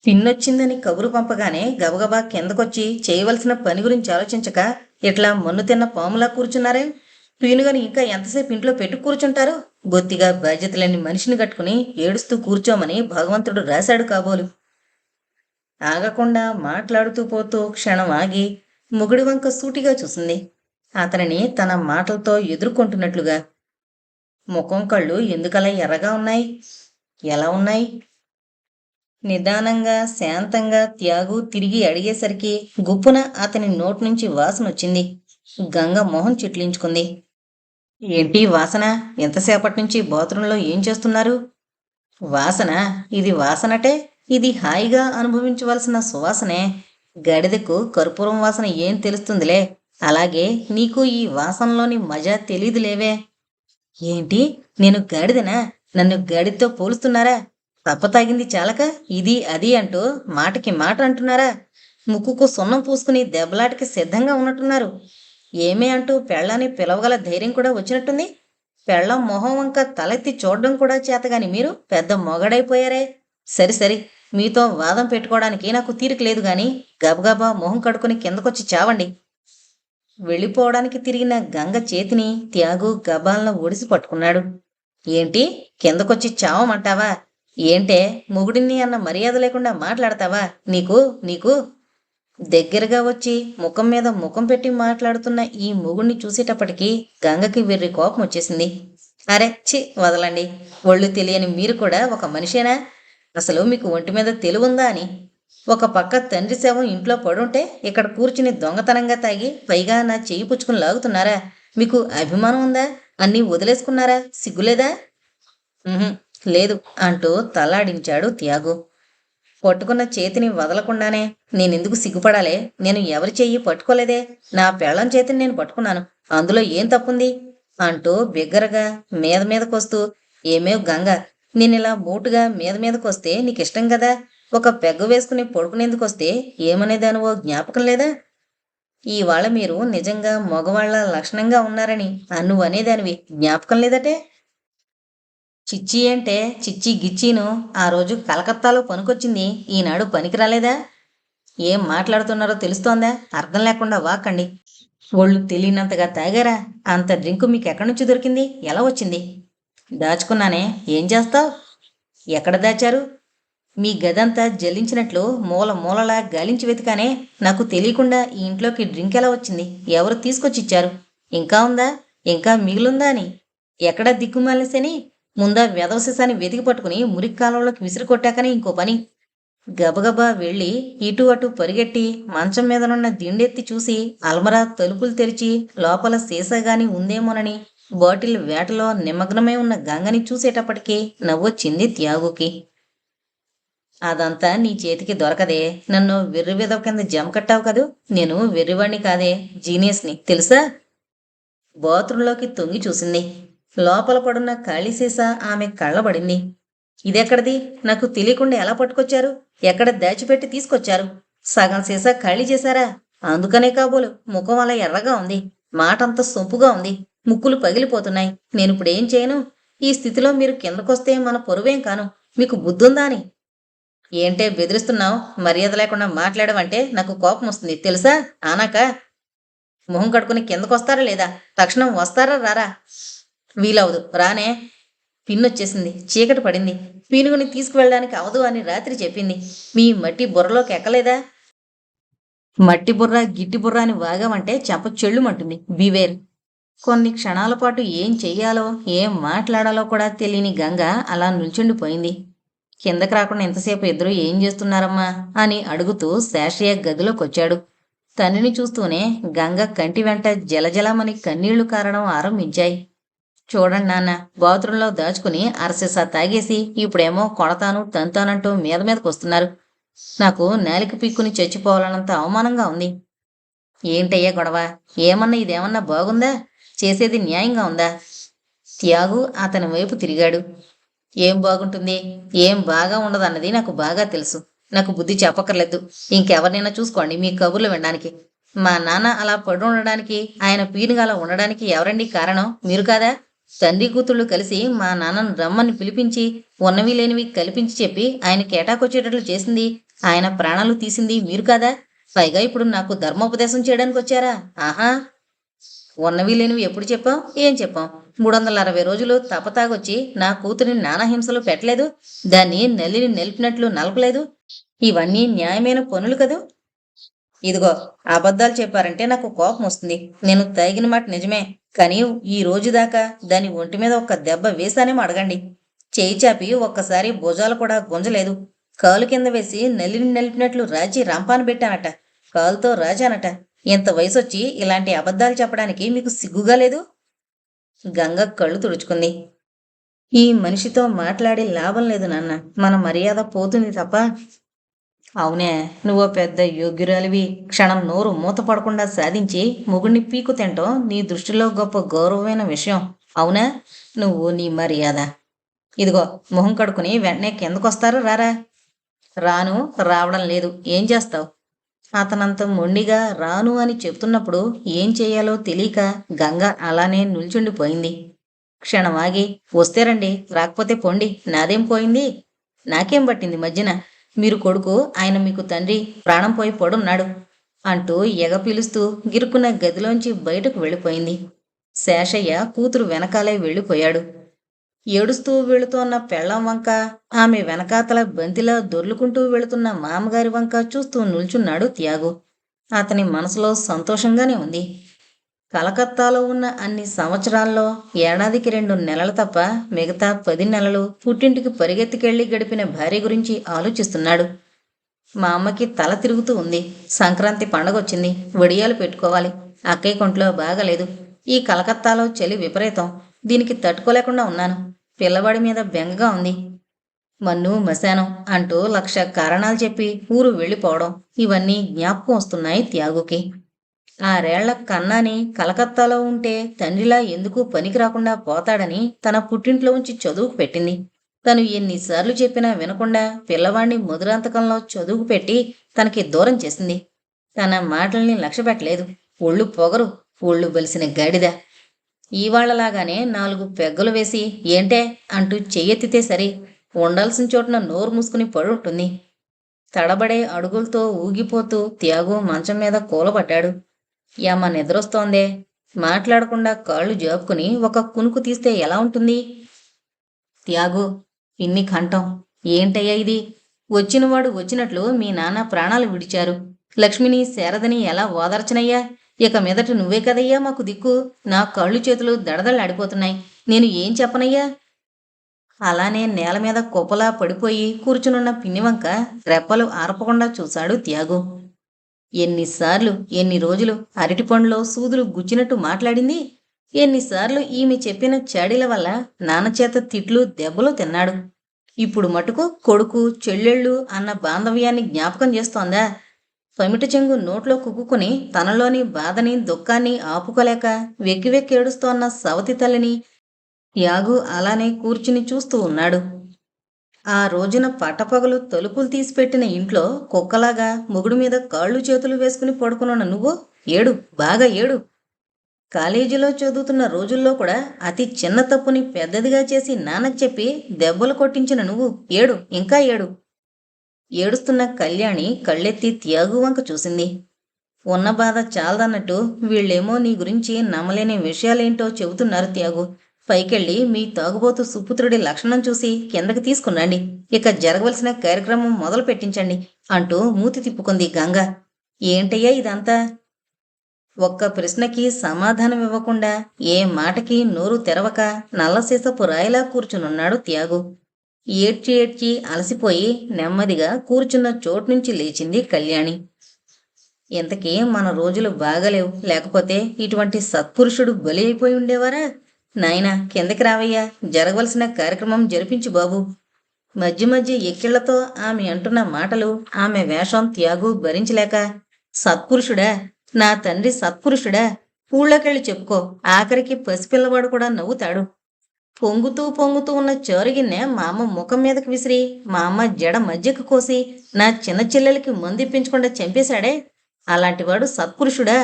పిన్నొచ్చిందని కబురు పంపగానే గబగబా కిందకొచ్చి చేయవలసిన పని గురించి ఆలోచించక ఇట్లా మన్ను తిన్న పాములా కూర్చున్నారే. పీనుగని ఇంకా ఎంతసేపు ఇంట్లో పెట్టి కూర్చుంటారు? బొత్తిగా బాధ్యతలేని మనిషిని కట్టుకుని ఏడుస్తూ కూర్చోమని భగవంతుడు రాశాడు కాబోలు. ఆగకుండా మాట్లాడుతూ పోతూ క్షణం ఆగి మొగుడి వంక సూటిగా చూసింది. అతనిని తన మాటలతో ఎదుర్కొంటున్నట్లుగా. ముఖం కళ్ళు ఎందుకలా ఎర్రగా ఉన్నాయి? ఎలా ఉన్నాయి? నిదానంగా శాంతంగా త్యాగు తిరిగి అడిగేసరికి గుప్పున అతని నోటి నుంచి వాసనొచ్చింది. గంగ మొహం చిట్లించుకుంది. ఏంటి వాసన? ఎంతసేపటి నుంచి బాత్రూంలో ఏం చేస్తున్నారు? వాసన? ఇది వాసనటే? ఇది హాయిగా అనుభవించవలసిన సువాసనే. గడిదకు కర్పూరం వాసన ఏం తెలుస్తుందిలే. అలాగే నీకు ఈ వాసనలోని మజా తెలీదులేవే. ఏంటి? నేను గాడిదనా? నన్ను గాడిదతో పోలుస్తున్నారా? తప్పతాగింది చాలక ఇది అది అంటూ మాటకి మాట అంటున్నారా? ముక్కుకు సున్నం పూసుకుని దెబ్బలాటకి సిద్ధంగా ఉన్నట్టున్నారు. ఏమే అంటూ పెళ్ళాన్ని పిలవగల ధైర్యం కూడా వచ్చినట్టుంది. పెళ్ళం మొహం వంక తలెత్తి చూడడం కూడా చేతగాని మీరు పెద్ద మొగడైపోయారే. సరి సరి, మీతో వాదం పెట్టుకోవడానికి నాకు తీరిక లేదు గాని గబగబా మొహం కడుక్కుని కిందకొచ్చి చావండి. వెళ్ళిపోవడానికి తిరిగిన గంగ చేతిని త్యాగు గబాలను ఒడిసి పట్టుకున్నాడు. ఏంటి? కిందకొచ్చి చావమంటావా? ఏంటే మొగుడిని అన్న మర్యాద లేకుండా మాట్లాడతావా? నీకు నీకు దగ్గరగా వచ్చి ముఖం మీద ముఖం పెట్టి మాట్లాడుతున్న ఈ మొగుడిని చూసేటప్పటికీ గంగకి వెర్రి కోపం వచ్చేసింది. అరే చి వదలండి. ఒళ్ళు తెలియని మీరు కూడా ఒక మనిషేనా? అసలు మీకు ఒంటి మీద తెలివుందా అని. ఒక పక్క తండ్రి శవం ఇంట్లో పడుంటే ఇక్కడ కూర్చుని దొంగతనంగా తాగి పైగా నా చెయ్యి పుచ్చుకుని లాగుతున్నారా? మీకు అభిమానం ఉందా? అన్నీ వదిలేసుకున్నారా? సిగ్గులేదా? లేదు అంటూ తలాడించాడు త్యాగు. పట్టుకున్న చేతిని వదలకుండానే నేనెందుకు సిగ్గుపడాలే? నేను ఎవరి చెయ్యి పట్టుకోలేదే. నా పెళ్ళం చేతిని నేను పట్టుకున్నాను. అందులో ఏం తప్పుంది? అంటూ బిగ్గరగా మీద మీదకొస్తూ, ఏమేవ్ గంగ, నేనిలా మోటుగా మీద మీదకొస్తే నీకిష్టం కదా? ఒక పెగ్గ వేసుకుని పడుకునేందుకొస్తే ఏమనేదానివో జ్ఞాపకం లేదా? ఇవాళ మీరు నిజంగా మగవాళ్ళ లక్షణంగా ఉన్నారని నువ్వనేదానివి జ్ఞాపకం లేదటే? చిచ్చి అంటే చిచ్చి గిచ్చీను ఆ రోజు కలకత్తాలో పనికొచ్చింది, ఈనాడు పనికి రాలేదా? ఏం మాట్లాడుతున్నారో తెలుస్తోందా? అర్థం లేకుండా వాక్కండి. ఒళ్ళు తెలియనంతగా తాగారా? అంత డ్రింకు మీకు ఎక్కడి నుంచి దొరికింది? ఎలా వచ్చింది? దాచుకున్నానే. ఏం చేస్తావ్? ఎక్కడ దాచారు? మీ గదంతా జల్లించినట్లు మూల మూలలా గాలించి వెతికానే. నాకు తెలియకుండా ఈ ఇంట్లోకి డ్రింక్ ఎలా వచ్చింది? ఎవరు తీసుకొచ్చిచ్చారు? ఇంకా ఉందా? ఇంకా మిగిలుందా అని. ఎక్కడ దిక్కుమాలిసని ముందా వెధవ సీసాని వెతికి పట్టుకుని మురికి కాలంలోకి విసిరి కొట్టాకని ఇంకో పని. గబగబా వెళ్ళి ఇటు అటు పరిగెట్టి మంచం మీదనున్న దిండెత్తి చూసి అల్మరా తలుపులు తెరిచి లోపల సీసాగాని ఉందేమోనని బాటిల్ వేటలో నిమగ్నమై ఉన్న గంగని చూసేటప్పటికీ నవ్వొచ్చింది త్యాగుకి. అదంతా నీ చేతికి దొరకదే. నన్ను వెర్రి విధవ కింద జమ కట్టావు కదూ. నేను వెర్రివాణ్ణి కాదే, జీనియస్ని తెలుసా? బాత్రూంలోకి తొంగి చూసింది. లోపల పడున్న ఖాళీ సీసా ఆమె కళ్ళబడింది. ఇదెక్కడిది? నాకు తెలియకుండా ఎలా పట్టుకొచ్చారు? ఎక్కడ దాచిపెట్టి తీసుకొచ్చారు? సగం సీసా ఖాళీ చేశారా? అందుకనే కాబోలు ముఖం అలా ఎర్రగా ఉంది. మాటంత సొంపుగా ఉంది. ముక్కులు పగిలిపోతున్నాయి. నేనిప్పుడేం చేయను? ఈ స్థితిలో మీరు కిందకొస్తే మన పొరువేం కాను. మీకు బుద్ధుందా అని. ఏంటే బెదిరిస్తున్నావు? మర్యాద లేకుండా మాట్లాడవంటే నాకు కోపం వస్తుంది తెలుసా? ఆనాక మొహం కడుకుని కిందకొస్తారా లేదా? తక్షణం వస్తారా రారా? వీలవదు. రానే. పిన్నొచ్చేసింది. చీకటి పడింది. పీనుగుని తీసుకువెళ్ళడానికి అవదు అని రాత్రి చెప్పింది. మీ మట్టి బుర్రలోకి ఎక్కలేదా? మట్టి బుర్ర గిట్టి బుర్ర అని వాగామంటే చెంప చెళ్ళుమంటుంది. బివేర్. కొన్ని క్షణాల పాటు ఏం చెయ్యాలో ఏం మాట్లాడాలో కూడా తెలియని గంగ అలా నిల్చుండిపోయింది. కిందకి రాకుండా ఎంతసేపు ఇద్దరు ఏం చేస్తున్నారమ్మా అని అడుగుతూ శాషయ్య గదిలోకొచ్చాడు. తండ్రిని చూస్తూనే గంగ కంటి వెంట జలజలమని కన్నీళ్లు కారడం ఆరంభించాయి. చూడండి నాన్న, బాత్రూంలో దాచుకుని అరసీసా తాగేసి ఇప్పుడేమో కొడతాను తంతానంటూ మీద మీదకొస్తున్నారు. నాకు నేలిక పీక్కుని చచ్చిపోవాలన్నంత అవమానంగా ఉంది. ఏంటయ్యా గొడవ? ఏమన్నా ఇదేమన్నా బాగుందా? చేసేది న్యాయంగా ఉందా? త్యాగు అతని వైపు తిరిగాడు. ఏం బాగుంటుంది? ఏం బాగా ఉండదన్నది నాకు బాగా తెలుసు. నాకు బుద్ధి చెప్పక్కర్లేదు. ఇంకెవరినైనా చూసుకోండి మీ కబుర్లు వినడానికి. మా నాన్న అలా పడి ఉండడానికి, ఆయన పీనుగా అలా ఉండడానికి ఎవరండి కారణం? మీరు కాదా? తండ్రి కూతుళ్ళు కలిసి మా నాన్నను రమ్మని పిలిపించి ఉన్నవి లేనివి కల్పించి చెప్పి ఆయన కేటాకొచ్చేటట్లు చేసింది ఆయన ప్రాణాలు తీసింది మీరు కాదా? పైగా ఇప్పుడు నాకు ధర్మోపదేశం చేయడానికి వచ్చారా? ఆహా! ఉన్నవి లేనివి ఎప్పుడు చెప్పాం? ఏం చెప్పాం? 360 రోజులు తపతాగొచ్చి నా కూతురిని నానా హింసలు పెట్టలేదు. దాన్ని నల్లిని నలిపినట్లు నలపలేదు. ఇవన్నీ న్యాయమైన పనులు కదూ! ఇదిగో అబద్ధాలు చెప్పారంటే నాకు కోపం వస్తుంది. నేను తాగిన మాట నిజమే. కానీ ఈ రోజు దాకా దాని ఒంటి మీద ఒక్క దెబ్బ వేశానేమో అడగండి. చేయి చాపి ఒక్కసారి భుజాలు కూడా గుంజలేదు. కాలు కింద వేసి నల్లిని నలిపినట్లు రాచి రంపాన పెట్టానట. కాలుతో రాజానట. ఇంత వయసొచ్చి ఇలాంటి అబద్ధాలు చెప్పడానికి మీకు సిగ్గుగా లేదు? గంగ కళ్ళు తుడుచుకుంది. ఈ మనిషితో మాట్లాడి లాభం లేదు నాన్న. మన మర్యాద పోతుంది తప్ప. అవునే, నువ్వో పెద్ద యోగ్యురాలివి. క్షణం నోరు మూత పడకుండా సాధించి మొగుణ్ణి పీకు తింటాం నీ దృష్టిలో గొప్ప గౌరవమైన విషయం. అవునా? నువ్వు నీ మర్యాద. ఇదిగో మొహం కడుకుని వెంటనే కిందకొస్తారు రారా. రాను, రావడం లేదు. ఏం చేస్తావు? అతనంత మొండిగా రాను అని చెప్తున్నప్పుడు ఏం చేయాలో తెలియక గంగ అలానే నిల్చుండిపోయింది. క్షణం ఆగి, వస్తే రండి, రాకపోతే పొండి, నాదేం పోయింది? నాకేం పట్టింది మధ్యన? మీరు కొడుకు, ఆయన మీకు తండ్రి, ప్రాణం పోయి పడున్నాడు అంటూ ఎగ పిలుస్తూ గిరుకున్న గదిలోంచి బయటకు వెళ్ళిపోయింది. శేషయ్య కూతురు వెనకాలే వెళ్ళిపోయాడు. ఏడుస్తూ వెళుతోన్న పెళ్ళం వంక, ఆమె వెనకాతల బంతిలా దొర్లుకుంటూ వెళుతున్న మామగారి వంక చూస్తూ నిల్చున్నాడు త్యాగు. అతని మనసులో సంతోషంగానే ఉంది. కలకత్తాలో ఉన్న అన్ని సంవత్సరాల్లో ఏడాదికి 2 నెలలు తప్ప మిగతా 10 నెలలు పుట్టింటికి పరిగెత్తికెళ్లి గడిపిన భార్య గురించి ఆలోచిస్తున్నాడు. మా అమ్మకి తల తిరుగుతూ ఉంది. సంక్రాంతి పండగొచ్చింది. వడియాలు పెట్టుకోవాలి. అక్కయ్య కొంట్లో బాగలేదు. ఈ కలకత్తాలో చలి విపరీతం. దీనికి తట్టుకోలేకుండా ఉన్నాను. పిల్లవాడి మీద బెంగగా ఉంది. మన్ను మశానం అంటూ 1,00,000 కారణాలు చెప్పి ఊరు వెళ్ళిపోవడం, ఇవన్నీ జ్ఞాపకం వస్తున్నాయి త్యాగుకి. 6 ఏళ్ల కన్నాని కలకత్తాలో ఉంటే తండ్రిలా ఎందుకు పనికి రాకుండా పోతాడని తన పుట్టింట్లో ఉంచి చదువుకు పెట్టింది. తను ఎన్నిసార్లు చెప్పినా వినకుండా పిల్లవాణ్ణి ముదురాంతకంలో చదువుకు పెట్టి తనకి దూరం చేసింది. తన మాటల్ని లక్ష్యపెట్టలేదు. ఒళ్ళు పొగరు, ఒళ్ళు బలిసిన గాడిద. ఇవాళ్లలాగానే 4 పెగ్గలు వేసి ఏంటే అంటూ చెయ్యెత్తితే సరి, ఉండాల్సిన చోటున నోరు మూసుకుని పడుంటుంది. తడబడే అడుగులతో ఊగిపోతూ త్యాగు మంచం మీద కూలబడ్డాడు. యమ్మ నిద్రొస్తోందే. మాట్లాడకుండా కాళ్ళు జాపుకుని ఒక కునుకు తీస్తే ఎలా ఉంటుంది? త్యాగు, పిన్ని కంఠం. ఏంటయ్యా ఇది? వచ్చినవాడు వచ్చినట్లు మీ నాన్న ప్రాణాలు విడిచారు. లక్ష్మిని శారదని ఎలా ఓదార్చనయ్యా? ఇక మీదట నువ్వే కదయ్యా మాకు దిక్కు. నా కళ్ళు చేతులు దడదళ్ళాడిపోతున్నాయి. నేను ఏం చెప్పనయ్యా? అలానే నేల మీద కుప్పలా పడిపోయి కూర్చునున్న పిన్నివంక రెప్పలు ఆర్పకుండా చూశాడు త్యాగు. ఎన్నిసార్లు, ఎన్ని రోజులు అరటిపండులో సూదులు గుచ్చినట్టు మాట్లాడింది. ఎన్నిసార్లు ఈమె చెప్పిన చాడీల వల్ల నాన్నచేత తిట్లు దెబ్బలు తిన్నాడు. ఇప్పుడు మటుకు కొడుకు చెల్లెళ్ళు అన్న బాంధవ్యాన్ని జ్ఞాపకం చేస్తోందా? పమిట చెంగు నోట్లో కుక్కుని తనలోని బాధని దుఃఖాన్ని ఆపుకోలేక వెక్కి వెక్కి ఏడుస్తోన్న సవతి తల్లిని యాగు అలానే కూర్చుని చూస్తూ ఉన్నాడు. ఆ రోజున పట్టపగలు తలుపులు తీసిపెట్టిన ఇంట్లో కుక్కలాగా మొగుడు మీద కాళ్ళు చేతులు వేసుకుని పడుకున్న నువ్వు ఏడు, బాగా ఏడు. కాలేజీలో చదువుతున్న రోజుల్లో కూడా అతి చిన్న తప్పుని పెద్దదిగా చేసి నాన్నకు చెప్పి దెబ్బలు కొట్టించిన నువ్వు ఏడు, ఇంకా ఏడు. ఏడుస్తున్న కళ్యాణి కళ్ళెత్తి త్యాగు వంక చూసింది. ఉన్న బాధ చాలదన్నట్టు వీళ్ళేమో నీ గురించి నమ్మలేని విషయాలేంటో చెబుతున్నారు త్యాగు. పైకెళ్ళి మీ తాగుబోతు సుపుత్రుడి లక్షణం చూసి కిందకి తీసుకురండి. ఇక జరగవలసిన కార్యక్రమం మొదలు పెట్టించండి అంటూ మూతి తిప్పుకుంది గంగ. ఏంటయ్యా ఇదంతా? ఒక్క ప్రశ్నకి సమాధానం ఇవ్వకుండా ఏ మాటకి నోరు తెరవక నల్లసీసపు రాయిలా కూర్చునున్నాడు త్యాగు. ఏడ్చి ఏడ్చి అలసిపోయి నెమ్మదిగా కూర్చున్న చోటు నుంచి లేచింది కళ్యాణి. ఇంతకీ మన రోజులు బాగలేవు, లేకపోతే ఇటువంటి సత్పురుషుడు బలి అయిపోయి ఉండేవారా? నాయనా, కిందకి రావయ్యా, జరగవలసిన కార్యక్రమం జరిపించు బాబు. మధ్య మధ్య ఎక్కిళ్లతో ఆమె అంటున్న మాటలు, ఆమె వేషం త్యాగు భరించలేక, సత్పురుషుడా, నా తండ్రి సత్పురుషుడా, ఊళ్ళోకెళ్ళి చెప్పుకో. ఆఖరికి పసిపిల్లవాడు కూడా నవ్వుతాడు. పొంగుతూ పొంగుతూ ఉన్న చోరుగిన్నె మా అమ్మ ముఖం మీదకి విసిరి, మా అమ్మ జడ మధ్యకు కోసి నా చిన్న చెల్లెలకి మందిప్పించకుండా చంపేశాడే, అలాంటివాడు సత్పురుషుడా?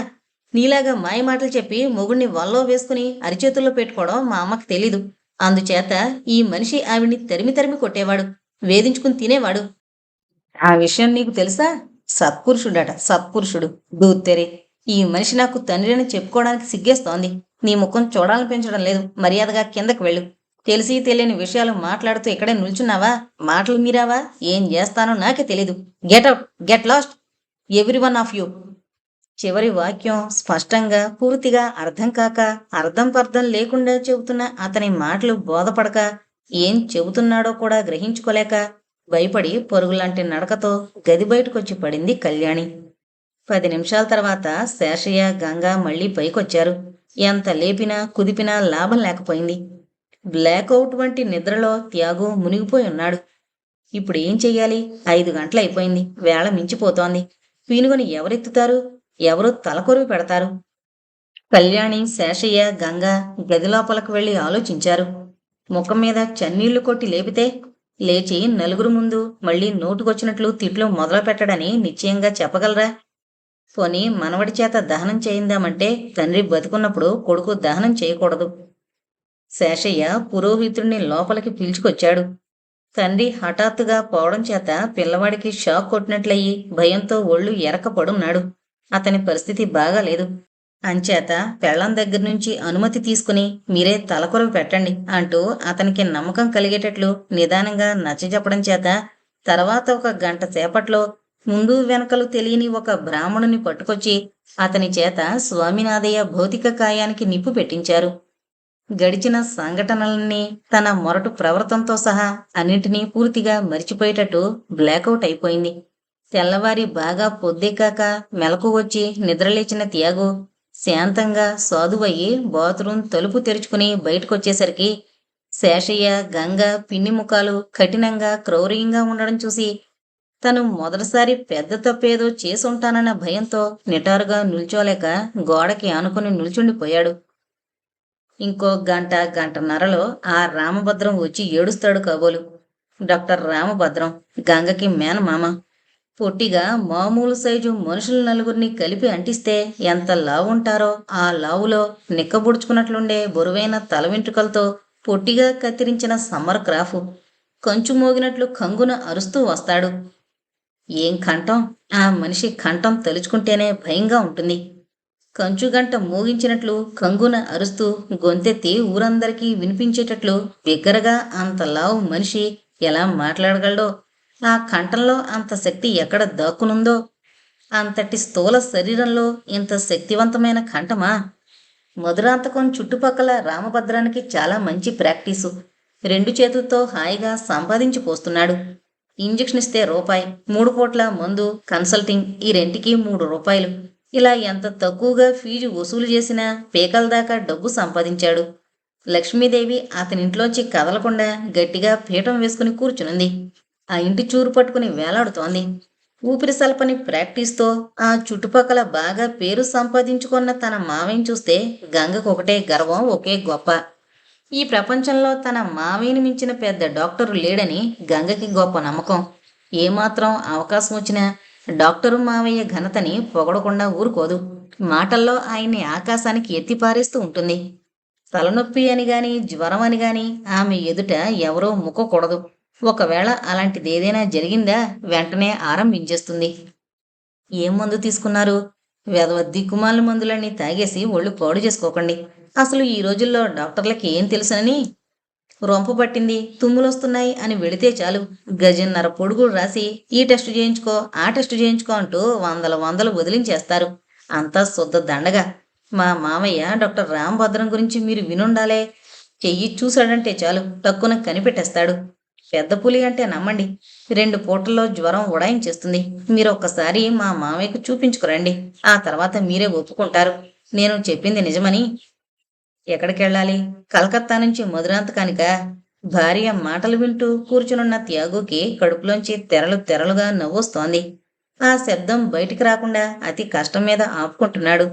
నీలాగా మాయ మాటలు చెప్పి మొగుణ్ణి వల్లో వేసుకుని అరిచేతుల్లో పెట్టుకోవడం మా అమ్మకి తెలీదు. అందుచేత ఈ మనిషి ఆవిడ్ని తరిమి తరిమి కొట్టేవాడు, వేధించుకుని తినేవాడు. ఆ విషయం నీకు తెలుసా? సత్పురుషుడట, సత్పురుషుడు. దూత్తెరి. ఈ మనిషి నాకు తండ్రి అని చెప్పుకోవడానికి సిగ్గేస్తోంది. నీ ముఖం చూడాలనిపించడం లేదు. మర్యాదగా కిందకి వెళ్ళు. తెలిసి తెలియని విషయాలు మాట్లాడుతూ ఇక్కడే నిల్చున్నావా? మాటలు మీరావా? ఏం చేస్తానో నాకే తెలీదు. Get out, get lost, every one of you. చివరి వాక్యం స్పష్టంగా, పూర్తిగా అర్థం కాక, అర్థం పర్థం లేకుండా చెబుతున్న అతని మాటలు బోధపడక, ఏం చెబుతున్నాడో కూడా గ్రహించుకోలేక, భయపడి పరుగులాంటి నడకతో గది బయటకొచ్చి పడింది కళ్యాణి. 10 నిమిషాల తర్వాత శేషయ్య, గంగ మళ్ళీ పైకొచ్చారు. ఎంత లేపినా కుదిపినా లాభం లేకపోయింది. బ్లాకౌట్ వంటి నిద్రలో త్యాగు మునిగిపోయి ఉన్నాడు. ఇప్పుడు ఏం చెయ్యాలి? 5 గంటలైపోయింది. వేళ మించిపోతోంది. పీనుగని ఎవరెత్తుతారు? ఎవరు తలకొరివి పెడతారు? కళ్యాణి, శేషయ్య, గంగ గది లోపలకు వెళ్లి ఆలోచించారు. ముఖం మీద చన్నీళ్లు కొట్టి లేపితే లేచి నలుగురు ముందు మళ్ళీ నోటుకొచ్చినట్లు తిట్లు మొదలు పెట్టడని నిశ్చయంగా చెప్పగలరా? పోనీ మనవడి చేత దహనం చేయిందామంటే తండ్రి బతికున్నప్పుడు కొడుకు దహనం చేయకూడదు. శేషయ్య పురోహితుడిని లోపలికి పిలుచుకొచ్చాడు. తండ్రి హఠాత్తుగా పోవడం చేత పిల్లవాడికి షాక్ కొట్టినట్లయి భయంతో ఒళ్ళు ఎరకపడున్నాడు. అతని పరిస్థితి బాగాలేదు. అంచేత పెళ్ళం దగ్గర నుంచి అనుమతి తీసుకుని మీరే తలకొరవి పెట్టండి అంటూ అతనికి నమ్మకం కలిగేటట్లు నిదానంగా నచ్చజెప్పడం చేత తర్వాత ఒక గంట సేపట్లో ముందు వెనకలు తెలియని ఒక బ్రాహ్మణుని పట్టుకొచ్చి అతని చేత స్వామినాథయ్య భౌతిక కాయానికి నిప్పు పెట్టించారు. గడిచిన సంఘటనలన్నీ, తన మొరటు ప్రవర్తనతో సహా అన్నింటినీ పూర్తిగా మరిచిపోయేటట్టు బ్లాకౌట్ అయిపోయింది. తెల్లవారి బాగా పొద్దెక్కాక మెలకు వచ్చి నిద్రలేచిన త్యాగు శాంతంగా సాధువయ్యి బాత్రూం తలుపు తెరుచుకుని బయటకొచ్చేసరికి శేషయ్య, గంగ పిన్ని ముఖాలు కఠినంగా క్రౌర్యంగా ఉండడం చూసి తను మొదటిసారి పెద్ద తప్పేదో చేసుంటానన్న భయంతో నిటారుగా నిల్చోలేక గోడకి ఆనుకుని నిల్చుండిపోయాడు. ఇంకో గంట గంటన్నరలో ఆ రామభద్రం వచ్చి ఏడుస్తాడు కాబోలు. డాక్టర్ రామభద్రం గంగకి మేనమామ. పొట్టిగా మామూలు సైజు మనుషులు నలుగురిని కలిపి అంటిస్తే ఎంత లావుంటారో ఆ లావులో నిక్కబుడుచుకున్నట్లుండే బరువైన తల వెంట్రుకలతో పొట్టిగా కత్తిరించిన సమ్మర్ క్రాఫు కంచు మోగినట్లు కంగున అరుస్తూ వస్తాడు. ఏం కంఠం! ఆ మనిషి కంఠం తలుచుకుంటేనే భయంగా ఉంటుంది. కంచుగంట మోగించినట్లు కంగున అరుస్తూ గొంతెత్తి ఊరందరికీ వినిపించేటట్లు బిగ్గరగా అంత లావు మనిషి ఎలా మాట్లాడగలడో, ఆ కంఠంలో అంత శక్తి ఎక్కడ దాక్కునుందో, అంతటి స్థూల శరీరంలో ఇంత శక్తివంతమైన కంఠమా? మధురాంతకం చుట్టుపక్కల రామభద్రానికి చాలా మంచి ప్రాక్టీసు. 2 చేతులతో హాయిగా సంపాదించి పోస్తున్నాడు. ఇంజెక్షన్ ఇస్తే రూపాయి, 3 పూట్ల మందు, కన్సల్టింగ్ ఈ రెంటికి 3 రూపాయలు. ఇలా ఎంత తక్కువగా ఫీజు వసూలు చేసినా పీకల దాకా డబ్బు సంపాదించాడు. లక్ష్మీదేవి అతనింట్లోంచి కదలకుండా గట్టిగా పీఠం వేసుకుని కూర్చునుంది. ఆ ఇంటి చూరు పట్టుకుని వేలాడుతోంది. ఊపిరి సల్పని ప్రాక్టీస్తో ఆ చుట్టుపక్కల బాగా పేరు సంపాదించుకున్న తన మావయ్యని చూస్తే గంగకు ఒకటే గర్వం, ఒకే గొప్ప. ఈ ప్రపంచంలో తన మావయ్యని మించిన పెద్ద డాక్టరు లేడని గంగకి గొప్ప నమ్మకం. ఏమాత్రం అవకాశం వచ్చినా డాక్టరు మావయ్య ఘనతని పొగడకుండా ఊరుకోదు. మాటల్లో ఆయన్ని ఆకాశానికి ఎత్తిపారేస్తూ ఉంటుంది. తలనొప్పి అని గాని జ్వరం అని గాని ఆమె ఎదుట ఎవరో ముక్కకూడదు. ఒకవేళ అలాంటిదేదైనా జరిగిందా వెంటనే ఆరంభించేస్తుంది. ఏం మందు తీసుకున్నారు? వెధవ దిక్కుమాలిన మందులన్నీ తాగేసి ఒళ్ళు పాడు చేసుకోకండి. అసలు ఈ రోజుల్లో డాక్టర్లకి ఏం తెలుసని? రొంప పట్టింది, తుమ్ములొస్తున్నాయి అని వెళితే చాలు గజన్నర పొడుగులు రాసి ఈ టెస్టు చేయించుకో, ఆ టెస్టు చేయించుకో అంటూ వందలు వదిలించేస్తారు. అంతా శుద్ధ దండగా. మా మామయ్య డాక్టర్ రామభద్రం గురించి మీరు వినుండాలే. చెయ్యి చూశాడంటే చాలు టక్కున కనిపెట్టేస్తాడు. పెద్ద పులి అంటే నమ్మండి. 2 పూటల్లో జ్వరం ఉడాయించేస్తుంది. మీరు ఒక్కసారి మా మామయ్యకు చూపించుకురండి. ఆ తర్వాత మీరే ఒప్పుకుంటారు నేను చెప్పింది నిజమని. ఎక్కడికెళ్ళాలి? కలకత్తా నుంచి మధురాంతకానికా? భార్య మాటలు వింటూ కూర్చునున్న త్యాగుకి కడుపులోంచి తెరలుగా నవ్వొస్తోంది. ఆ శబ్దం బయటికి రాకుండా అతి కష్టం మీద ఆపుకుంటున్నాడు.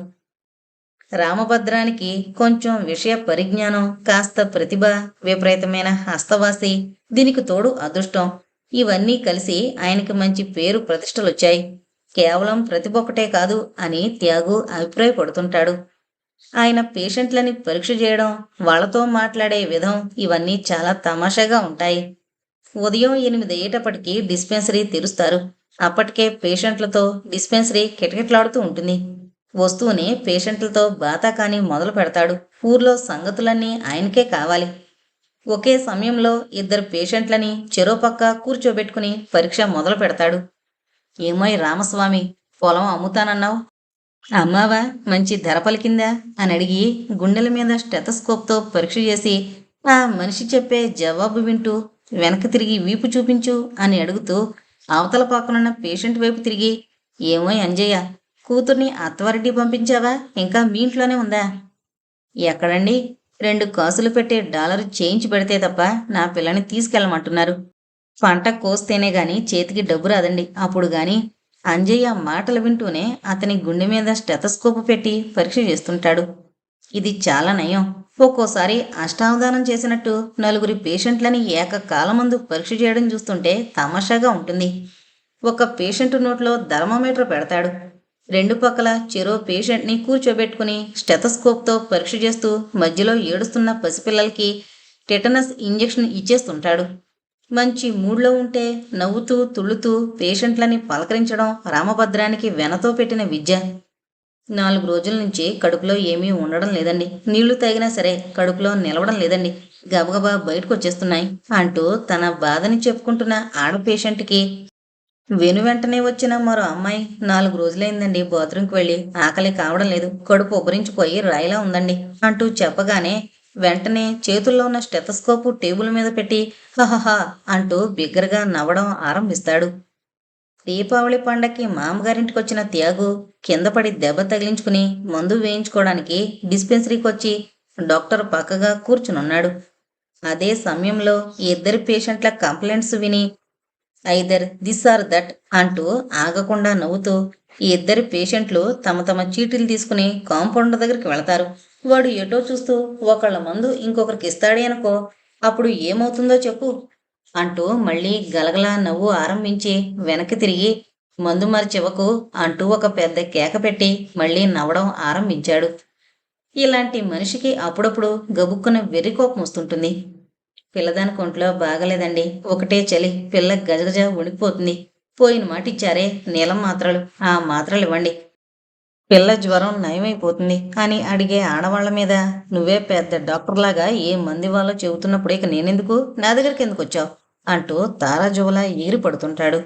రామభద్రానికి కొంచెం విషయ పరిజ్ఞానం, కాస్త ప్రతిభ, విపరీతమైన హస్తవాసి, దీనికి తోడు అదృష్టం, ఇవన్నీ కలిసి ఆయనకి మంచి పేరు ప్రతిష్టలొచ్చాయి. కేవలం ప్రతిభ ఒకటే కాదు అని త్యాగు అభిప్రాయపడుతుంటాడు. ఆయన పేషెంట్లని పరీక్ష చేయడం, వాళ్లతో మాట్లాడే విధం ఇవన్నీ చాలా తమాషాగా ఉంటాయి. ఉదయం 8 అయ్యేటప్పటికి డిస్పెన్సరీ తెరుస్తారు. అప్పటికే పేషెంట్లతో డిస్పెన్సరీ కిటకిటలాడుతూ ఉంటుంది. వస్తూనే పేషెంట్లతో బాతాకాని మొదలు పెడతాడు. ఊర్లో సంగతులన్నీ ఆయనకే కావాలి. ఒకే సమయంలో ఇద్దరు పేషెంట్లని చెరో పక్క కూర్చోబెట్టుకుని పరీక్ష మొదలు పెడతాడు. ఏమోయ్ రామస్వామి, పొలం అమ్ముతానన్నావు, అమ్మావా? మంచి ధర పలికిందా అని అడిగి గుండెల మీద స్టెతస్కోప్తో పరీక్ష చేసి ఆ మనిషి చెప్పే జవాబు వింటూ వెనక్కి తిరిగి వీపు చూపించు అని అడుగుతూ అవతల పక్కనున్న పేషెంట్ వైపు తిరిగి, ఏమోయ్ అంజయ్య, కూతుర్ని అత్తవారింటికి పంపించావా, ఇంకా మీ ఇంట్లోనే ఉందా? ఎక్కడండి, 2 కాసులు పెట్టే డాలరు చేయించి పెడితే తప్ప నా పిల్లని తీసుకెళ్ళమంటున్నారు. పంట కోస్తేనే గాని చేతికి డబ్బు రాదండి, అప్పుడు గాని. అంజయ్య మాటలు వింటూనే అతని గుండె మీద స్టెతస్కోపు పెట్టి పరీక్ష చేస్తుంటాడు. ఇది చాలా నయం. ఒక్కోసారి అష్టావధానం చేసినట్టు నలుగురి పేషెంట్లని ఏకకాలమందు పరీక్ష చేయడం చూస్తుంటే తమాషాగా ఉంటుంది. ఒక పేషెంట్ నోట్లో థర్మామీటర్ పెడతాడు. 2 పక్కల చెరో పేషెంట్ని కూర్చోబెట్టుకుని స్టెతస్కోప్తో పరీక్ష చేస్తూ మధ్యలో ఏడుస్తున్న పసిపిల్లలకి టెటనస్ ఇంజెక్షన్ ఇచ్చేస్తుంటాడు. మంచి మూడ్లో ఉంటే నవ్వుతూ తుళ్ళుతూ పేషెంట్లని పలకరించడం రామభద్రానికి వెనతో పెట్టిన విద్య. 4 రోజుల నుంచి కడుపులో ఏమీ ఉండడం లేదండి. నీళ్లు తాగినా సరే కడుపులో నిలవడం లేదండి. గబగబా బయటకు వచ్చేస్తున్నాయి అంటూ తన బాధని చెప్పుకుంటున్న ఆడ పేషెంట్కి వెనువెంటనే వచ్చిన మరో అమ్మాయి, 4 రోజులైందండి బాత్రూంకి వెళ్ళి, ఆకలి కావడం లేదు, కడుపు ఉబ్బరించిపోయి రాయిలా ఉందండి అంటూ చెప్పగానే వెంటనే చేతుల్లో ఉన్న స్టెతస్కోపు టేబుల్ మీద పెట్టి హహహా అంటూ బిగ్గరగా నవ్వడం ఆరంభిస్తాడు. దీపావళి పండక్కి మామగారింటికి వచ్చిన త్యాగు కింద పడి దెబ్బ తగిలించుకుని మందు వేయించుకోవడానికి డిస్పెన్సరీకి వచ్చి డాక్టర్ పక్కగా కూర్చునున్నాడు. అదే సమయంలో ఇద్దరి పేషెంట్ల కంప్లైంట్స్ విని ఐదర్ దిస్ ఆర్ దట్ అంటూ ఆగకుండా నవ్వుతూ ఈ ఇద్దరి పేషెంట్లు తమ తమ చీటీలు తీసుకుని కాంపౌండర్ దగ్గరికి వెళతారు. వాడు ఎటో చూస్తూ ఒకళ్ళ మందు ఇంకొకరికి ఇస్తాడే అనుకో, అప్పుడు ఏమవుతుందో చెప్పు అంటూ మళ్ళీ గలగలా నవ్వు ఆరంభించి వెనక్కి తిరిగి మందు మరిచివ్వకు అంటూ ఒక పెద్ద కేక పెట్టి మళ్ళీ నవ్వడం ఆరంభించాడు. ఇలాంటి మనిషికి అప్పుడప్పుడు గబుక్కున వెర్రి కోపం వస్తుంటుంది. పిల్లదానికి ఒంట్లో బాగలేదండి, ఒకటే చలి, పిల్ల గజగజ వణికిపోతుంది. పోయిన మాట ఇచ్చారే నీలం మాత్రలు, ఆ మాత్రలు ఇవ్వండి, పిల్ల జ్వరం నయమైపోతుంది అని అడిగే ఆడవాళ్ల మీద నువ్వే పెద్ద డాక్టర్లాగా ఏ మంది వాళ్ళో చెబుతున్నప్పుడు ఇక నేనెందుకు, నా దగ్గరికి ఎందుకు వచ్చావు అంటూ తారాజువలా ఎగిరి పడుతుంటాడు.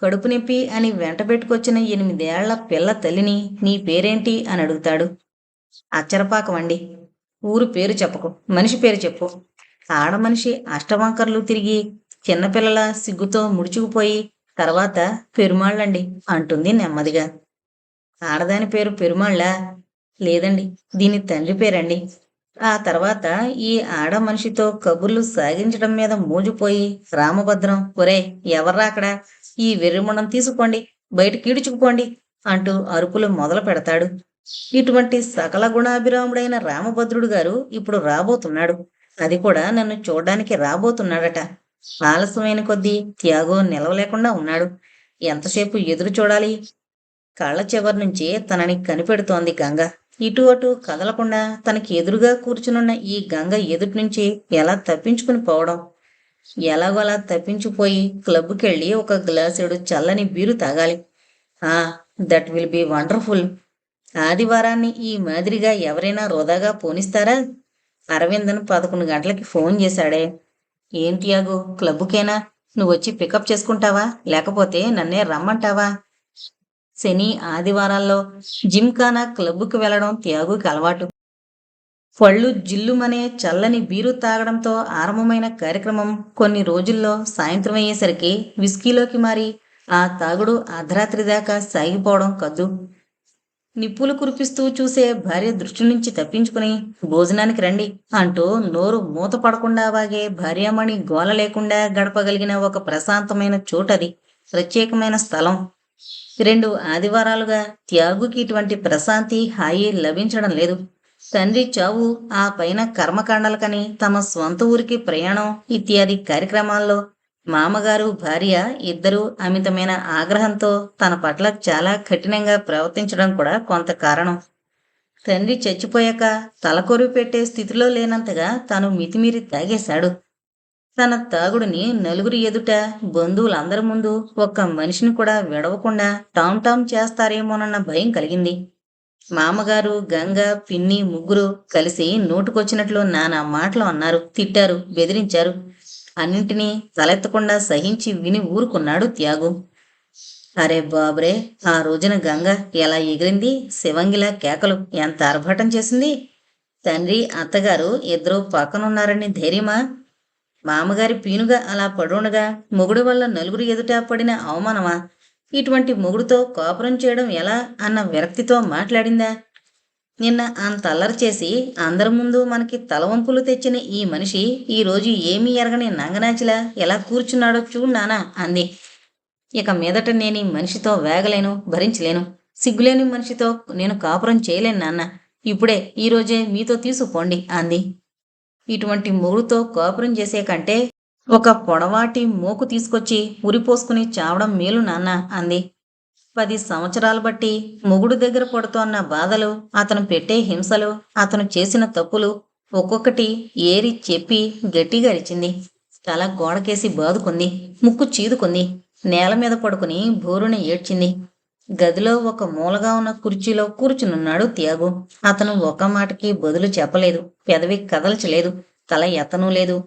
కడుపు నొప్పి అని వెంట పెట్టుకొచ్చిన 8 ఏళ్ల పిల్ల తల్లిని నీ పేరేంటి అని అడుగుతాడు. అచ్చరపాకం అండి. ఊరు పేరు చెప్పకు, మనిషి పేరు చెప్పు. ఆడమనిషి అష్టవంకర్లు తిరిగి చిన్నపిల్లల సిగ్గుతో ముడుచుకుపోయి తర్వాత పెరుమాళ్ళండి అంటుంది నెమ్మదిగా. ఆడదాని పేరు పెరుమాళ్ళా? లేదండి, దీని తండ్రి పేరండి. ఆ తర్వాత ఈ ఆడ మనిషితో కబుర్లు సాగించడం మీద మోజుపోయి రామభద్రం, ఒరే ఎవర్రా అక్కడ, ఈ వెర్రిమొండం తీసుకోండి, బయట కీడుచుకుపోండి అంటూ అరుపులు మొదలు పెడతాడు. ఇటువంటి సకల గుణాభిరాముడైన రామభద్రుడు గారు ఇప్పుడు రాబోతున్నాడు. అది కూడా నన్ను చూడ్డానికి రాబోతున్నాడట. ఆలస్యమైన కొద్దీ త్యాగో నిలవలేకుండా ఉన్నాడు. ఎంతసేపు ఎదురు చూడాలి? కళ్ళ చివరి నుంచి తనని కనిపెడుతోంది గంగ. ఇటు అటు కదలకుండా తనకి ఎదురుగా కూర్చునున్న ఈ గంగ ఎదుటి నుంచి ఎలా తప్పించుకుని పోవడం? ఎలాగోలా తప్పించిపోయి క్లబ్కెళ్ళి ఒక గ్లాసుడు చల్లని బీరు తాగాలి. ఆ దట్ విల్ బి వండర్ఫుల్. ఆదివారాన్ని ఈ మాదిరిగా ఎవరైనా వృధాగా పోనిస్తారా? అరవిందన్ 11 గంటలకి ఫోన్ చేశాడే. ఏంటి యాగు, క్లబ్కేనా? నువ్వొచ్చి పికప్ చేసుకుంటావా, లేకపోతే నన్నే రమ్మంటావా? శని ఆదివారాల్లో జిమ్ఖానా క్లబ్కు వెళ్లడం త్యాగుకి అలవాటు. పళ్ళు జిల్లుమనే చల్లని బీరు తాగడంతో ఆరంభమైన కార్యక్రమం కొన్ని రోజుల్లో సాయంత్రం అయ్యేసరికి విస్కీలోకి మారి ఆ తాగుడు అర్ధరాత్రి దాకా సాగిపోవడం కద్దు. నిప్పులు కురిపిస్తూ చూసే భార్య దృష్టి నుంచి తప్పించుకుని భోజనానికి రండి అంటూ నోరు మూత పడకుండా వాగే భార్యామణి గోల లేకుండా గడపగలిగిన ఒక ప్రశాంతమైన చోటది, ప్రత్యేకమైన స్థలం. 2 ఆదివారాలుగా త్యాగుకి ఇటువంటి ప్రశాంతి హాయి లభించడం లేదు. తండ్రి చావు, ఆ పైన కర్మకాండలకని తమ స్వంత ఊరికి ప్రయాణం ఇత్యాది కార్యక్రమాల్లో మామగారు భార్య ఇద్దరూ అమితమైన ఆగ్రహంతో తన పట్ల చాలా కఠినంగా ప్రవర్తించడం కూడా కొంత కారణం. తండ్రి చచ్చిపోయాక తలకొరువు పెట్టే స్థితిలో లేనంతగా తాను మితిమీరి తాగేశాడు. తన తాగుడిని నలుగురి ఎదుట బంధువులందరి ముందు ఒక్క మనిషిని కూడా విడవకుండా టామ్ టామ్ చేస్తారేమోనన్న భయం కలిగింది. మామగారు, గంగ, పిన్ని ముగ్గురు కలిసి నోటుకొచ్చినట్లు నానా మాటలు అన్నారు, తిట్టారు, బెదిరించారు. అన్నింటినీ తలెత్తకుండా సహించి విని ఊరుకున్నాడు త్యాగు. అరే బాబురే! ఆ రోజున గంగ ఎలా ఎగిరింది, శివంగిలా కేకలు ఎంత ఆర్భాటం చేసింది. తండ్రి, అత్తగారు ఇద్దరూ పక్కనున్నారని ధైర్యమా? మామగారి పీనుగా అలా పడుండగా మొగుడు వల్ల నలుగురు ఎదుట పడిన అవమానమా? ఇటువంటి మొగుడుతో కాపురం చేయడం ఎలా అన్న విరక్తితో మాట్లాడిందా? నిన్న అంత అల్లరి చేసి అందరి ముందు మనకి తలవంపులు తెచ్చిన ఈ మనిషి ఈరోజు ఏమీ ఎరగని నంగనాచిలా ఎలా కూర్చున్నాడో చూడు నానా అంది. ఇక మీదట నేను ఈ మనిషితో వేగలేను, భరించలేను. సిగ్గులేని మనిషితో నేను కాపురం చేయలేను నాన్న. ఇప్పుడే ఈరోజే మీతో తీసుకుపోండి అంది. ఇటువంటి మొగుడుతో కాపురం చేసే కంటే ఒక పొడవాటి మోకు తీసుకొచ్చి ఉరిపోసుకుని చావడం మేలు నాన్న అంది. 10 సంవత్సరాలు బట్టి మొగుడు దగ్గర పడుతోన్న బాధలు, అతను పెట్టే హింసలు, అతను చేసిన తప్పులు ఒక్కొక్కటి ఏరి చెప్పి గట్టిగా అరిచింది. తల గోడకేసి బాదుకుంది, ముక్కు చీదుకుంది, నేల మీద పడుకుని బోరున ఏడ్చింది. గదిలో ఒక మూలగా ఉన్న కుర్చీలో కూర్చునున్నాడు త్యాగు. అతను ఒక్క మాటకి బదులు చెప్పలేదు, పెదవి కదల్చలేదు, తల ఎత్తనూ లేదు.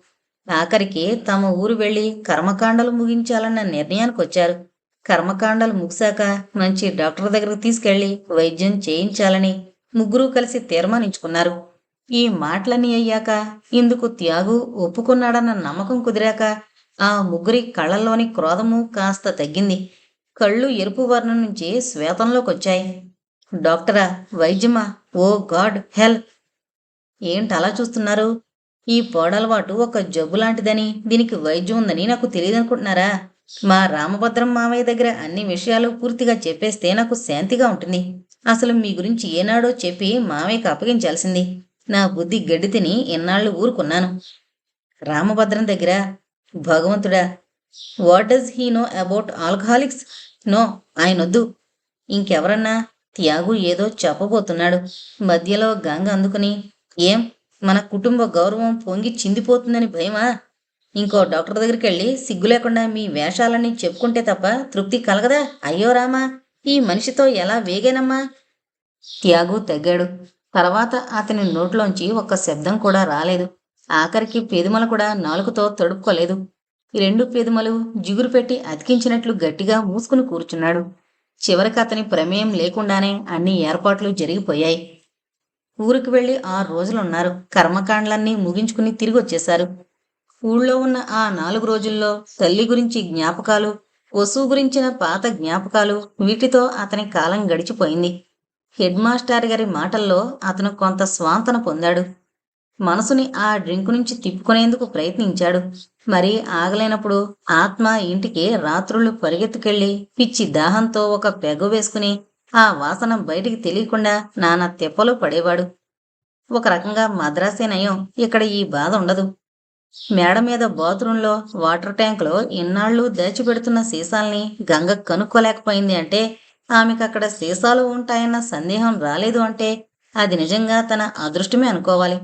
ఆఖరికి తమ ఊరు వెళ్లి కర్మకాండలు ముగించాలన్న నిర్ణయానికి వచ్చారు. కర్మకాండలు ముగిశాక మంచి డాక్టర్ దగ్గరకు తీసుకెళ్లి వైద్యం చేయించాలని ముగ్గురూ కలిసి తీర్మానించుకున్నారు. ఈ మాటలన్నీ అయ్యాక, ఇందుకు త్యాగు ఒప్పుకున్నాడన్న నమ్మకం కుదిరాక ఆ ముగ్గురి కళ్ళల్లోని క్రోధము కాస్త తగ్గింది. కళ్ళు ఎరుపు వర్ణం నుంచి శ్వేతంలోకొచ్చాయి. డాక్టరా, వైద్యమా, ఓ గాడ్ హెల్ప్! ఏంటలా చూస్తున్నారు? ఈ పోడలవాటు ఒక జబ్బు లాంటిదని, దీనికి వైద్యం ఉందని నాకు తెలియదనుకుంటున్నారా? మా రామభద్రం మావయ్య దగ్గర అన్ని విషయాలు పూర్తిగా చెప్పేస్తే నాకు శాంతిగా ఉంటుంది. అసలు మీ గురించి ఏనాడో చెప్పి మావయ్యకు అప్పగించాల్సింది. నా బుద్ధి గడ్డి తిని ఎన్నాళ్ళు ఊరుకున్నాను. రామభద్రం దగ్గర? భగవంతుడా! What does he know about alcoholics? No, ఆయనొద్దు. ఇంకెవరన్నా? త్యాగు ఏదో చెప్పబోతున్నాడు. మధ్యలో గంగ అందుకుని, ఏం మన కుటుంబ గౌరవం పొంగి చిందిపోతుందని భయమా? ఇంకో డాక్టర్ దగ్గరికి వెళ్ళి సిగ్గు లేకుండా మీ వేషాలన్నీ చెప్పుకుంటే తప్ప తృప్తి కలగదా? అయ్యో రామా, ఈ మనిషితో ఎలా వేగేనమ్మా? త్యాగు తగ్గాడు. తర్వాత అతని నోట్లోంచి ఒక్క శబ్దం కూడా రాలేదు. ఆఖరికి పెదిమలు కూడా నాలుకతో తడుపుకోలేదు. 2 పెదిమలు జిగురు పెట్టి అతికించినట్లు గట్టిగా మూసుకుని కూర్చున్నాడు. చివరికి అతని ప్రమేయం లేకుండానే అన్ని ఏర్పాట్లు జరిగిపోయాయి. ఊరికి వెళ్లి 6 రోజులున్నారు. కర్మకాండ్లన్నీ ముగించుకుని తిరిగొచ్చేశారు. ఊళ్ళో ఉన్న ఆ 4 రోజుల్లో తల్లి గురించి జ్ఞాపకాలు, వసువు గురించిన పాత జ్ఞాపకాలు, వీటితో అతని కాలం గడిచిపోయింది. హెడ్ మాస్టర్ గారి మాటల్లో అతను కొంత స్వాంతన పొందాడు. మనసుని ఆ డ్రింకు నుంచి తిప్పుకునేందుకు ప్రయత్నించాడు. మరీ ఆగలేనప్పుడు ఆత్మ ఇంటికి రాత్రుళ్ళు పరిగెత్తుకెళ్లి పిచ్చి దాహంతో ఒక పెగ్గ వేసుకుని ఆ వాసన బయటికి తెలియకుండా నానా తెప్పలు పడేవాడు. ఒక రకంగా మద్రాసే నయం, ఇక్కడ ఈ బాధ ఉండదు. మేడ మీద బాత్రూంలో వాటర్ ట్యాంకులో ఇన్నాళ్ళు దాచిపెడుతున్న సీసాల్ని గంగ కనుక్కోలేకపోయింది అంటే, ఆమెకక్కడ సీసాలు ఉంటాయన్న సందేహం రాలేదు అంటే, అది నిజంగా తన అదృష్టమే అనుకోవాలి.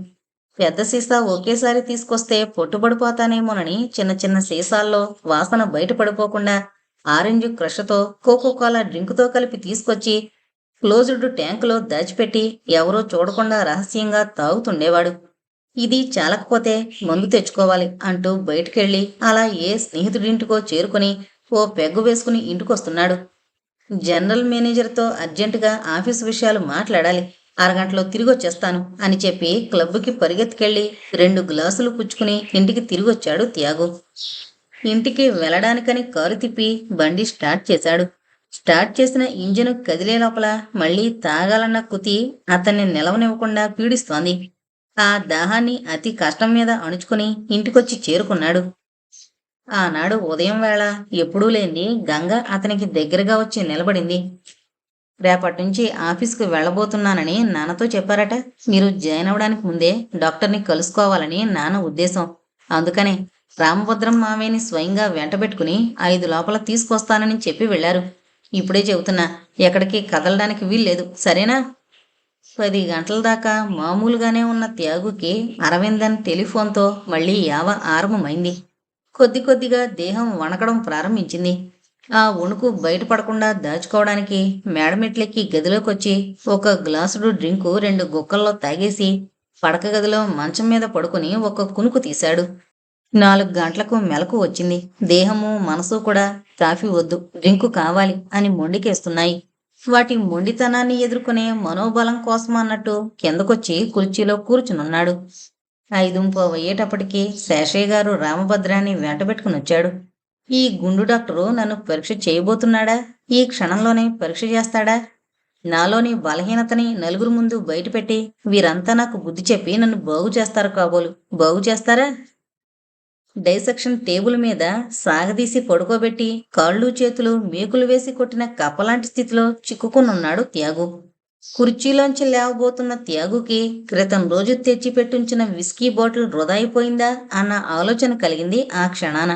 పెద్ద సీసా ఒకేసారి తీసుకొస్తే పొట్టుబడిపోతానేమోనని చిన్న చిన్న సీసాల్లో వాసన బయటపడిపోకుండా ఆరెంజ్ క్రష్తో కోకోకోలా డ్రింకుతో కలిపి తీసుకొచ్చి క్లోజ్డ్ ట్యాంకులో దాచిపెట్టి ఎవరో చూడకుండా రహస్యంగా తాగుతుండేవాడు. ఇది చాలకపోతే మందు తెచ్చుకోవాలి అంటూ బయటికెళ్ళి అలా ఏ స్నేహితుడింటికో చేరుకుని ఓ పెగ్గు వేసుకుని ఇంటికొస్తున్నాడు. జనరల్ మేనేజర్తో అర్జెంటుగా ఆఫీసు విషయాలు మాట్లాడాలి, అరగంటలో తిరిగొచ్చేస్తాను అని చెప్పి క్లబ్కి పరిగెత్తుకెళ్ళి 2 గ్లాసులు పుచ్చుకుని ఇంటికి తిరిగొచ్చాడు త్యాగు. ఇంటికి వెళ్ళడానికని కారు తిప్పి బండి స్టార్ట్ చేశాడు. స్టార్ట్ చేసిన ఇంజిన్ కదిలే లోపల మళ్లీ తాగాలన్న కుతి అతన్ని నిలవనివ్వకుండా పీడిస్తోంది. ఆ దాహాన్ని అతి కష్టం మీద అణుచుకుని ఇంటికొచ్చి చేరుకున్నాడు. ఆనాడు ఉదయం వేళ ఎప్పుడూ లేని గంగ అతనికి దగ్గరగా వచ్చి నిలబడింది. రేపట్నుంచి ఆఫీస్కి వెళ్ళబోతున్నానని నాన్నతో చెప్పారట. మీరు జాయిన్ అవడానికి ముందే డాక్టర్ని కలుసుకోవాలని నాన్న ఉద్దేశం. అందుకనే రామభద్రం మామయ్యని స్వయంగా వెంటబెట్టుకుని 5 లోపల తీసుకొస్తానని చెప్పి వెళ్లారు. ఇప్పుడే చెబుతున్నా, ఎక్కడికి కదలడానికి వీల్లేదు, సరేనా? 10 గంటల దాకా మామూలుగానే ఉన్న త్యాగుకి అరవిందన్ టెలిఫోన్తో మళ్లీ యావ ఆరంభమైంది. కొద్ది కొద్దిగా దేహం వణకడం ప్రారంభించింది. ఆ వణుకు బయటపడకుండా దాచుకోవడానికి మేడమెట్లెక్కి గదిలోకొచ్చి ఒక గ్లాసుడు డ్రింకు 2 గుక్కల్లో తాగేసి పడక గదిలో మంచం మీద పడుకుని ఒక కునుకు తీశాడు. 4 గంటలకు మెలకు వచ్చింది. దేహము, మనసు కూడా కాఫీ వద్దు, డ్రింకు కావాలి అని మొండికేస్తున్నాయి. వాటి మొండితనాన్ని ఎదుర్కొనే మనోబలం కోసం అన్నట్టు కిందకొచ్చి కుర్చీలో కూర్చునున్నాడు. 5:15 అయ్యేటప్పటికి శేషయ్య గారు రామభద్రాన్ని వెంటబెట్టుకునొచ్చాడు. ఈ గుండు డాక్టరు నన్ను పరీక్ష చేయబోతున్నాడా? ఈ క్షణంలోనే పరీక్ష చేస్తాడా? నాలోని బలహీనతని నలుగురు ముందు బయటపెట్టి వీరంతా నాకు బుద్ధి చెప్పి నన్ను బాగు చేస్తారు కాబోలు. బాగు చేస్తారా? డైసెక్షన్ టేబుల్ మీద సాగదీసి పడుకోబెట్టి కాళ్ళు చేతులు మేకులు వేసి కొట్టిన కప్పలాంటి స్థితిలో చిక్కుకునున్నాడు త్యాగు. కుర్చీలోంచి లేవబోతున్న త్యాగుకి క్రితం రోజు తెచ్చిపెట్టుంచిన విస్కీ బాటిల్ వృధా అయిపోయిందా అన్న ఆలోచన కలిగింది ఆ క్షణాన.